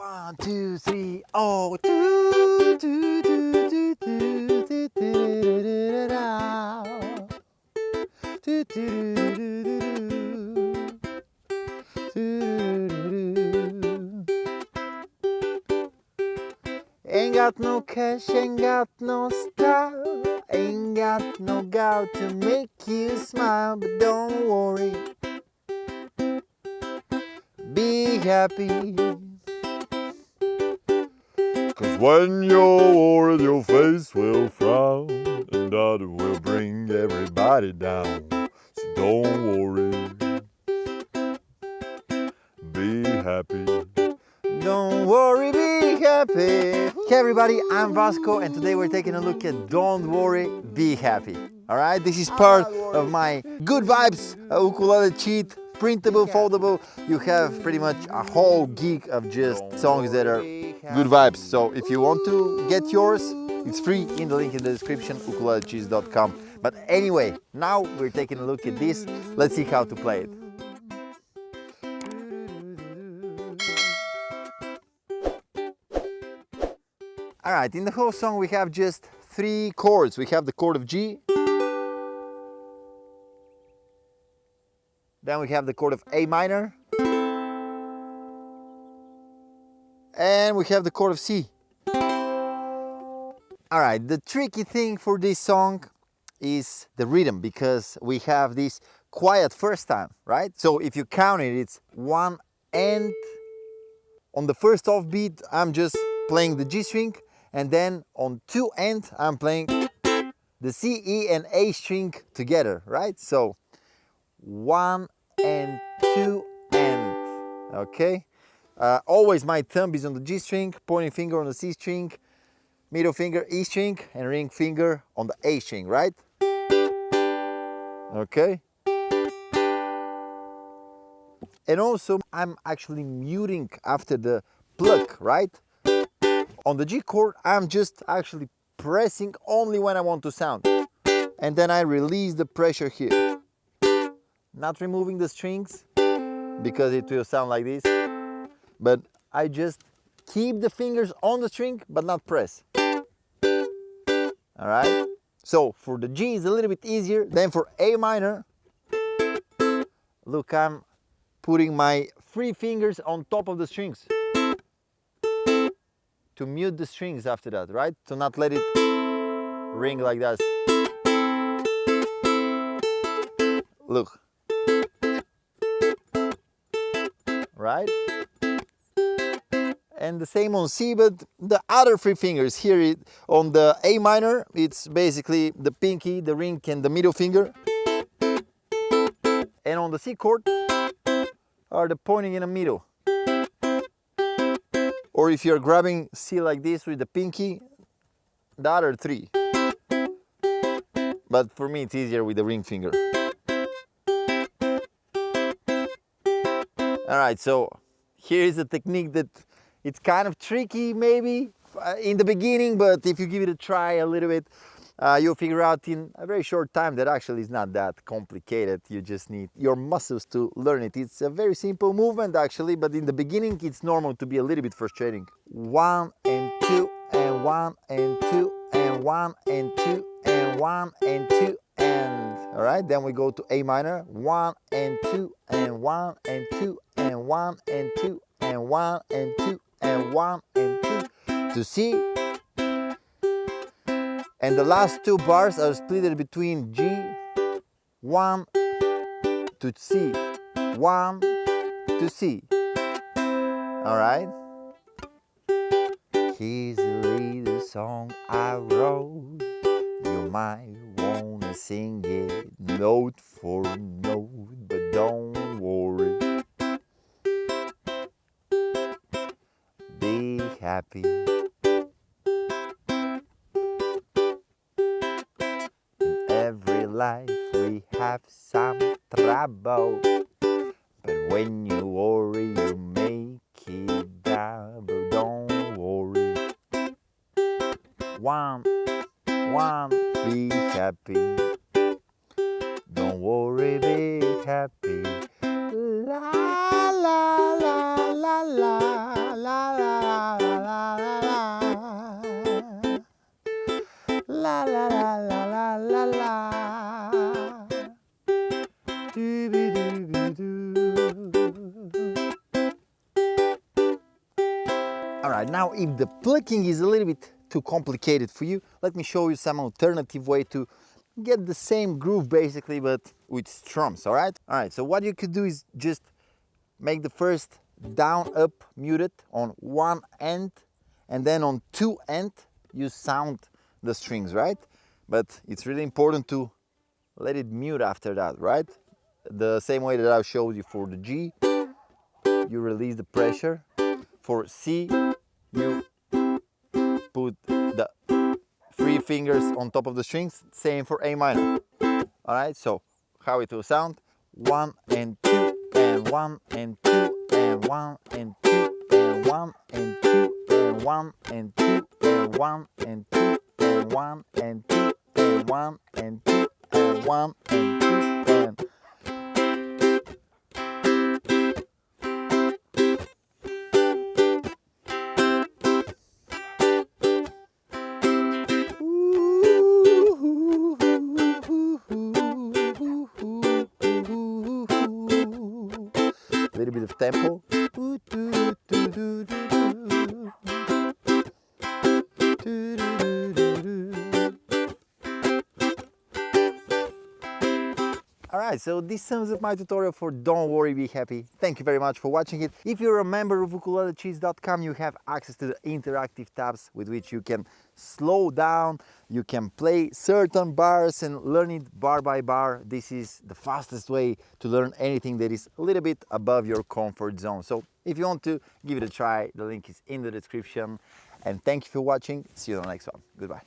1, 2, 3, oh. Do, do, do, do, do, do, do, da. Do, do, do, do, do. Ain't got no cash, ain't got no style, ain't got no gout to make you smile, but don't worry, be happy. Cause when you're worried, your face will frown, and that will bring everybody down. So don't worry, be happy. Don't worry, be happy. Hey everybody, I'm Vasco, and today we're taking a look at Don't Worry, Be Happy. Alright, this is part of my Good Vibes ukulele cheat. Printable, foldable. You have pretty much a whole gig of just songs that are good vibes. So if you want to get yours, it's free in the link in the description, ukulelecheese.com. But anyway, now we're taking a look at this. Let's see how to play it. Alright, in the whole song we have just 3 chords. We have the chord of G, then we have the chord of A minor, and we have the chord of C. Alright, the tricky thing for this song is the rhythm, because we have this quiet first time, right? So if you count it, it's 1 and on the first offbeat I'm just playing the G string, and then on 2 and I'm playing the C, E and A string together, right? So 1 and 2 and, okay? Always my thumb is on the G string, pointing finger on the C string, middle finger E string, and ring finger on the A string, right? Okay? And also I'm actually muting after the pluck, right? On the G chord, I'm just actually pressing only when I want to sound. And then I release the pressure here. Not removing the strings, because it will sound like this. But I just keep the fingers on the string, but not press. Alright? So for the G is a little bit easier. Then for A minor, look, I'm putting my 3 fingers on top of the strings to mute the strings after that, right? To not let it ring like that. Look. Right? And the same on C, but the other 3 fingers here on the A minor, it's basically the pinky, the ring and the middle finger. And on the C chord are the pointing in the middle. Or if you're grabbing C like this with the pinky, the other 3. But for me it's easier with the ring finger. Alright, so here is a technique that it's kind of tricky maybe in the beginning, but if you give it a try a little bit, you'll figure out in a very short time that actually is not that complicated. You just need your muscles to learn it. It's a very simple movement actually, but in the beginning it's normal to be a little bit frustrating. 1 and 2 and 1 and 2 and 1 and 2 and 1 and 2 and, all right, then we go to A minor, 1 and 2 and 1 and 2 and 1 and 2 and 1 and 2 and 1 and 2 to C. And the last 2 bars are split between G, 1 to C, 1 to C. Alright? Here's a little song I wrote. You might wanna sing it note for note, but don't worry. Be happy. Life we have some trouble, but when you worry you make it double. Don't worry. 1, 1, be happy. Don't worry, be happy. La la la la la la la All right, now if the plucking is a little bit too complicated for you, let me show you some alternative way to get the same groove basically, but with strums, all right? All right, so what you could do is just make the first down up muted on one end, and then on two end you sound the strings, right? But it's really important to let it mute after that, right? The same way that I showed you for the G, you release the pressure. For C, you put the three fingers on top of the strings, same for A minor. All right, so how it will sound: 1 and 2 and 1 and 2 and 1 and 2 and 1 and 2 and 1 and 2 and 1 and 2 and 1 and 2 and 1 and 2 and 1 and 2 and little bit of tempo. Alright, so this sums up my tutorial for Don't Worry, Be Happy. Thank you very much for watching it. If you're a member of ukulelecheese.com, you have access to the interactive tabs with which you can slow down, you can play certain bars and learn it bar by bar. This is the fastest way to learn anything that is a little bit above your comfort zone. So if you want to give it a try, the link is in the description. And thank you for watching. See you on the next one. Goodbye.